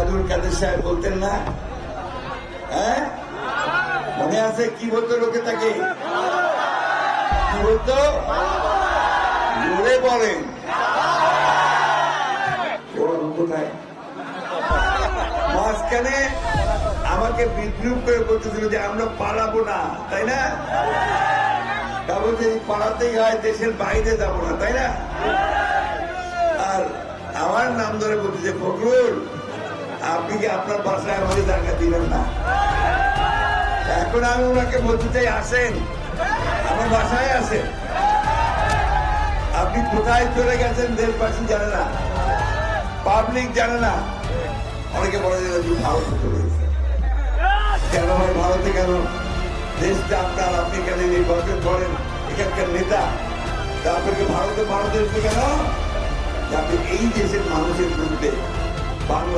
ওবায়দুল কাদের সাহেব বলতেন না? হ্যাঁ, মনে আছে কি বলতো লোকে? তাকে কি বলতো? জোরে বলেন। কোথায় মাঝখানে আমাকে বিদ্রুপ করে বলতেছিল যে আমরা পালাবো না, তাই না? তারপর যে পালাতেই হয়, দেশের বাইরে যাবো না, তাই না? আর আমার নাম ধরে বলছে যে ফখরুল, আপনি কি আপনার বাসায় আমাকে জায়গা দিলেন না? এখন আমি ওনাকে বলতে চাই, আসেন আমার বাসায় আসেন। আপনি কোথায় চলে গেছেন দেশবাসী জানে না, পাবলিক জানে না। অনেকে বলে যে ভারতে চলে গেছে। কেন ভাই ভারতে কেন? দেশটা আপনার, আপনি কেন নির্বাচন করেন, এখানকার নেতা, তা আপনাকে ভারতে এসে কেন? আপনি এই দেশের মানুষের বিরুদ্ধে বাংলা